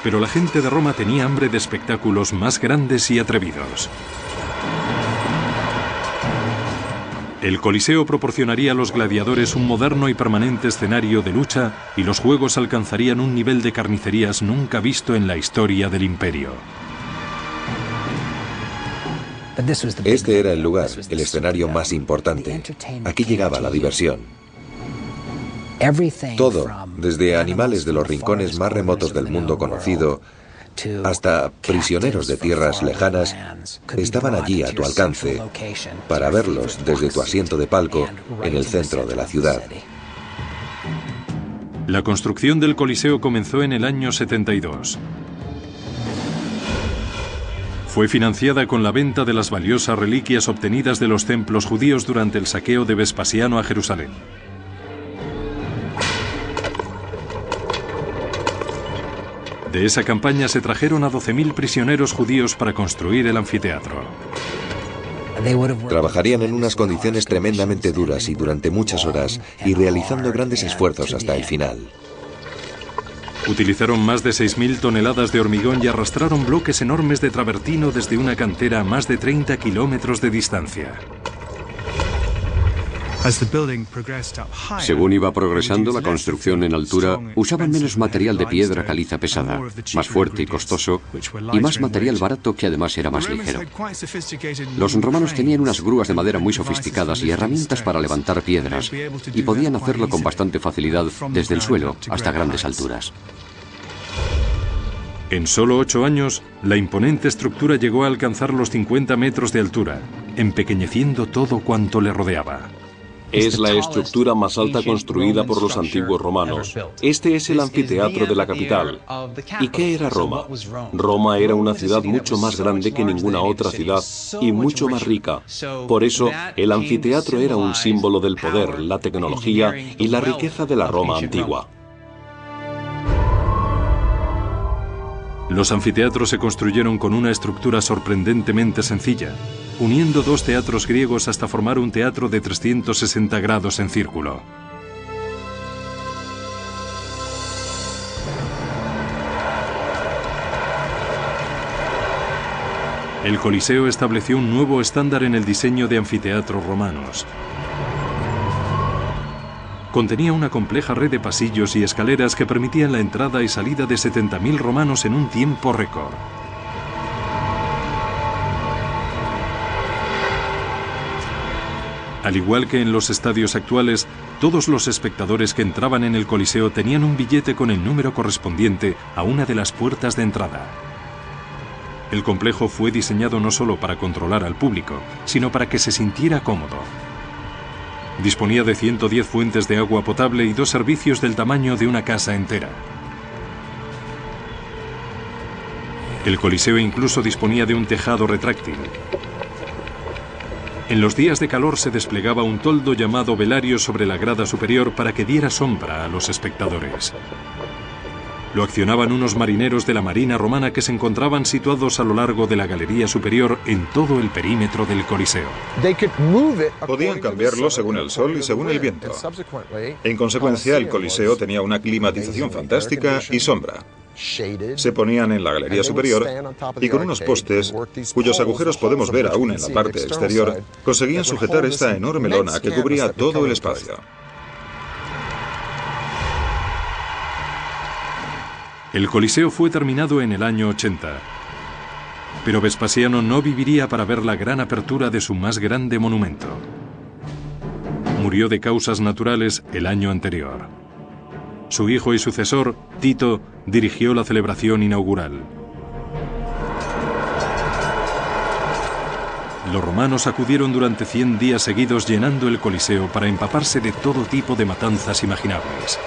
pero la gente de Roma tenía hambre de espectáculos más grandes y atrevidos. El Coliseo proporcionaría a los gladiadores un moderno y permanente escenario de lucha, y los juegos alcanzarían un nivel de carnicerías nunca visto en la historia del imperio. Este era el lugar, el escenario más importante. Aquí llegaba la diversión. Todo, desde animales de los rincones más remotos del mundo conocido hasta prisioneros de tierras lejanas, estaban allí a tu alcance para verlos desde tu asiento de palco en el centro de la ciudad. La construcción del Coliseo comenzó en el año 72. Fue financiada con la venta de las valiosas reliquias obtenidas de los templos judíos durante el saqueo de Vespasiano a Jerusalén. De esa campaña se trajeron a 12.000 prisioneros judíos para construir el anfiteatro. Trabajarían en unas condiciones tremendamente duras y durante muchas horas, y realizando grandes esfuerzos hasta el final. Utilizaron más de 6.000 toneladas de hormigón y arrastraron bloques enormes de travertino desde una cantera a más de 30 kilómetros de distancia. Según iba progresando la construcción en altura, usaban menos material de piedra caliza pesada, más fuerte y costoso, y más material barato que además era más ligero. Los romanos tenían unas grúas de madera muy sofisticadas y herramientas para levantar piedras, y podían hacerlo con bastante facilidad desde el suelo hasta grandes alturas. En solo 8 años, la imponente estructura llegó a alcanzar los 50 metros de altura, empequeñeciendo todo cuanto le rodeaba. Es la estructura más alta construida por los antiguos romanos. Este es el anfiteatro de la capital. ¿Y qué era Roma? Roma era una ciudad mucho más grande que ninguna otra ciudad y mucho más rica. Por eso, el anfiteatro era un símbolo del poder, la tecnología y la riqueza de la Roma antigua. Los anfiteatros se construyeron con una estructura sorprendentemente sencilla, uniendo 2 teatros griegos hasta formar un teatro de 360 grados en círculo. El Coliseo estableció un nuevo estándar en el diseño de anfiteatros romanos. Contenía una compleja red de pasillos y escaleras que permitían la entrada y salida de 70.000 romanos en un tiempo récord. Al igual que en los estadios actuales, todos los espectadores que entraban en el Coliseo tenían un billete con el número correspondiente a una de las puertas de entrada. El complejo fue diseñado no solo para controlar al público, sino para que se sintiera cómodo. Disponía de 110 fuentes de agua potable y 2 servicios del tamaño de una casa entera. El Coliseo incluso disponía de un tejado retráctil. En los días de calor se desplegaba un toldo llamado velario sobre la grada superior para que diera sombra a los espectadores. Lo accionaban unos marineros de la Marina romana que se encontraban situados a lo largo de la galería superior en todo el perímetro del Coliseo. Podían cambiarlo según el sol y según el viento. En consecuencia, el Coliseo tenía una climatización fantástica y sombra. Se ponían en la galería superior y con unos postes, cuyos agujeros podemos ver aún en la parte exterior, conseguían sujetar esta enorme lona que cubría todo el espacio. El Coliseo fue terminado en el año 80, pero Vespasiano no viviría para ver la gran apertura de su más grande monumento. Murió de causas naturales el año anterior. Su hijo y sucesor, Tito, dirigió la celebración inaugural. Los romanos acudieron durante 100 días seguidos llenando el Coliseo para empaparse de todo tipo de matanzas imaginables.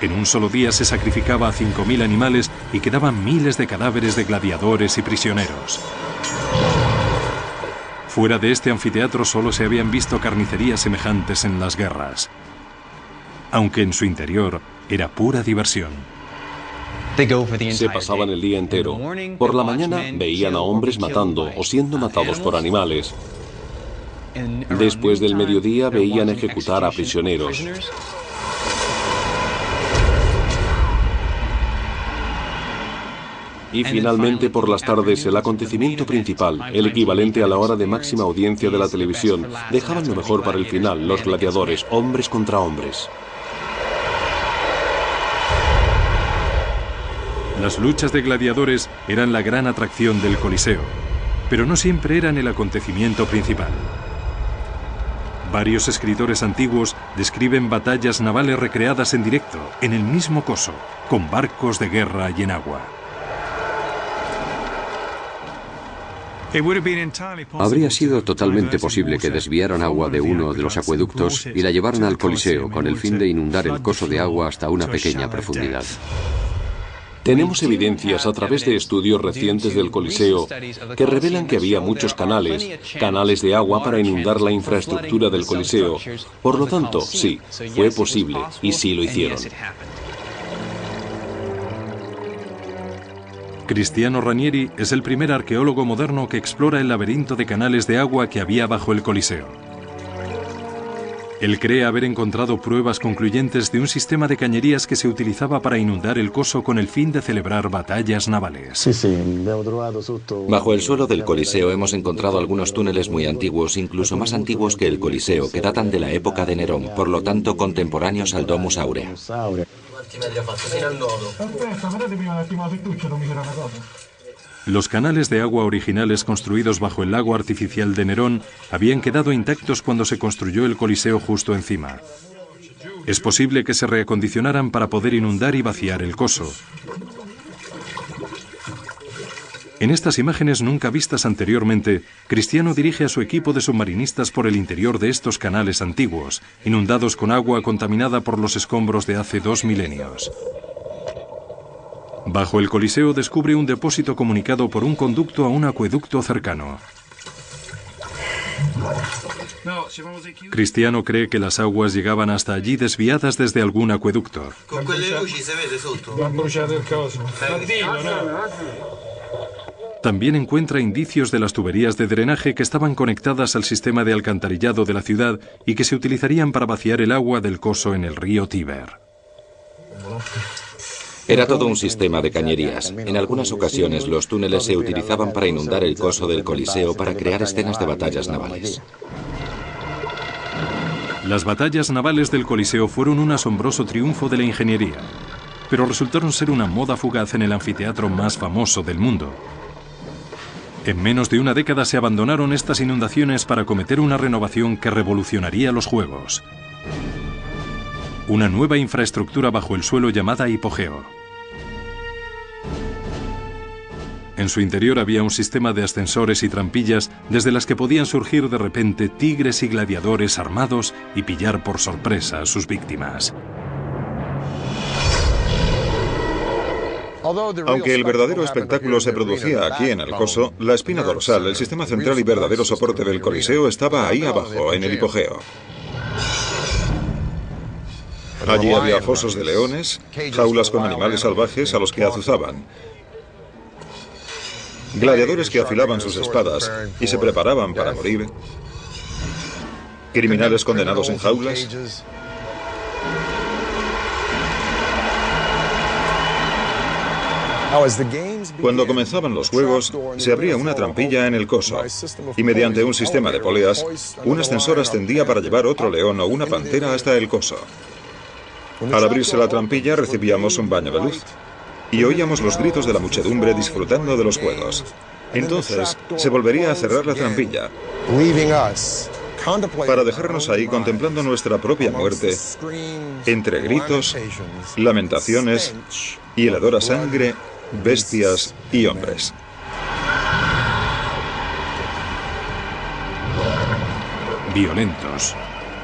En un solo día se sacrificaba a 5.000 animales y quedaban miles de cadáveres de gladiadores y prisioneros. Fuera de este anfiteatro solo se habían visto carnicerías semejantes en las guerras, aunque en su interior era pura diversión. Se pasaban el día entero. Por la mañana veían a hombres matando o siendo matados por animales. Después del mediodía veían ejecutar a prisioneros. Y finalmente, por las tardes, el acontecimiento principal, el equivalente a la hora de máxima audiencia de la televisión, dejaban lo mejor para el final, los gladiadores, hombres contra hombres. Las luchas de gladiadores eran la gran atracción del Coliseo, pero no siempre eran el acontecimiento principal. Varios escritores antiguos describen batallas navales recreadas en directo, en el mismo coso, con barcos de guerra y en agua. Habría sido totalmente posible que desviaran agua de uno de los acueductos y la llevaran al Coliseo con el fin de inundar el coso de agua hasta una pequeña profundidad. Tenemos evidencias a través de estudios recientes del Coliseo que revelan que había muchos canales de agua para inundar la infraestructura del Coliseo. Por lo tanto, sí, fue posible y sí lo hicieron. Cristiano Ranieri es el primer arqueólogo moderno que explora el laberinto de canales de agua que había bajo el Coliseo. Él cree haber encontrado pruebas concluyentes de un sistema de cañerías que se utilizaba para inundar el coso con el fin de celebrar batallas navales. Bajo el suelo del Coliseo hemos encontrado algunos túneles muy antiguos, incluso más antiguos que el Coliseo, que datan de la época de Nerón, por lo tanto contemporáneos al Domus Aurea. Los canales de agua originales construidos bajo el lago artificial de Nerón habían quedado intactos cuando se construyó el Coliseo justo encima. Es posible que se reacondicionaran para poder inundar y vaciar el coso. En estas imágenes nunca vistas anteriormente, Cristiano dirige a su equipo de submarinistas por el interior de estos canales antiguos, inundados con agua contaminada por los escombros de hace 2 milenios. Bajo el Coliseo descubre un depósito comunicado por un conducto a un acueducto cercano. Cristiano cree que las aguas llegaban hasta allí desviadas desde algún acueducto. También encuentra indicios de las tuberías de drenaje que estaban conectadas al sistema de alcantarillado de la ciudad y que se utilizarían para vaciar el agua del coso en el río Tíber. Era todo un sistema de cañerías. En algunas ocasiones los túneles se utilizaban para inundar el coso del Coliseo para crear escenas de batallas navales. Las batallas navales del Coliseo fueron un asombroso triunfo de la ingeniería, pero resultaron ser una moda fugaz en el anfiteatro más famoso del mundo. En menos de una década se abandonaron estas inundaciones para acometer una renovación que revolucionaría los Juegos. Una nueva infraestructura bajo el suelo llamada hipogeo. En su interior había un sistema de ascensores y trampillas desde las que podían surgir de repente tigres y gladiadores armados y pillar por sorpresa a sus víctimas. Aunque el verdadero espectáculo se producía aquí en el coso, la espina dorsal, el sistema central y verdadero soporte del Coliseo estaba ahí abajo, en el hipogeo. Allí había fosos de leones, jaulas con animales salvajes a los que azuzaban, gladiadores que afilaban sus espadas y se preparaban para morir, criminales condenados en jaulas. Cuando comenzaban los juegos, se abría una trampilla en el coso y mediante un sistema de poleas, un ascensor ascendía para llevar otro león o una pantera hasta el coso. Al abrirse la trampilla recibíamos un baño de luz y oíamos los gritos de la muchedumbre disfrutando de los juegos. Entonces se volvería a cerrar la trampilla para dejarnos ahí contemplando nuestra propia muerte entre gritos, lamentaciones y el hedor a sangre, bestias y hombres. Violentos,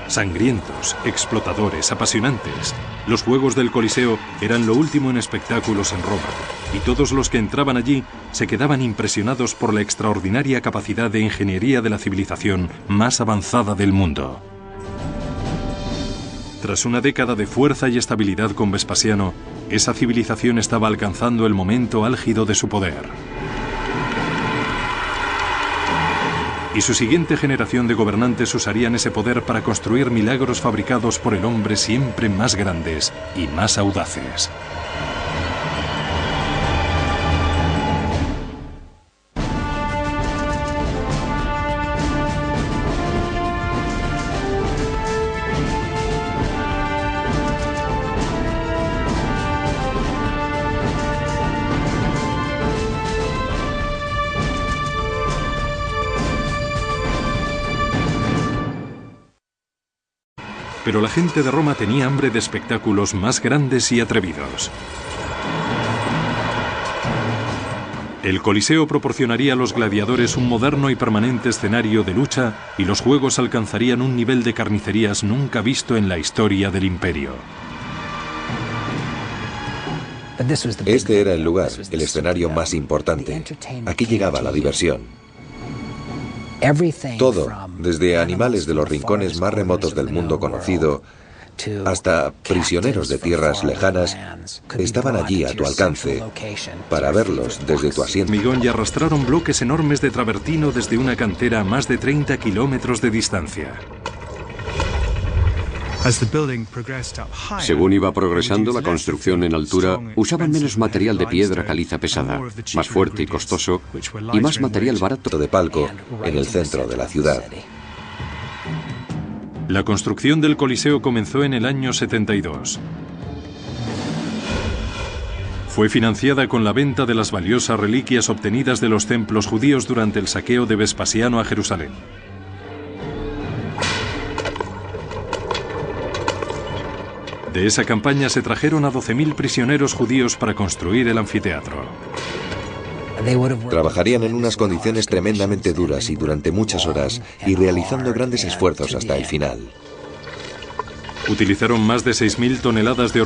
sangrientos, explotadores, apasionantes. Los Juegos del Coliseo eran lo último en espectáculos en Roma, y todos los que entraban allí se quedaban impresionados por la extraordinaria capacidad de ingeniería de la civilización más avanzada del mundo. Tras una década de fuerza y estabilidad con Vespasiano, esa civilización estaba alcanzando el momento álgido de su poder. Y su siguiente generación de gobernantes usarían ese poder para construir milagros fabricados por el hombre siempre más grandes y más audaces. Pero la gente de Roma tenía hambre de espectáculos más grandes y atrevidos. El Coliseo proporcionaría a los gladiadores un moderno y permanente escenario de lucha y los juegos alcanzarían un nivel de carnicerías nunca visto en la historia del imperio. Este era el lugar, el escenario más importante. Aquí llegaba la diversión. Todo, desde animales de los rincones más remotos del mundo conocido hasta prisioneros de tierras lejanas, estaban allí a tu alcance para verlos desde tu asiento. Y arrastraron bloques enormes de travertino desde una cantera a más de 30 kilómetros de distancia. Según iba progresando la construcción en altura, usaban menos material de piedra caliza pesada, más fuerte y costoso, y más material barato de palco en el centro de la ciudad. La construcción del Coliseo comenzó en el año 72. Fue financiada con la venta de las valiosas reliquias obtenidas de los templos judíos durante el saqueo de Vespasiano a Jerusalén. De esa campaña se trajeron a 12.000 prisioneros judíos para construir el anfiteatro. Trabajarían en unas condiciones tremendamente duras y durante muchas horas, y realizando grandes esfuerzos hasta el final. Utilizaron más de 6.000 toneladas de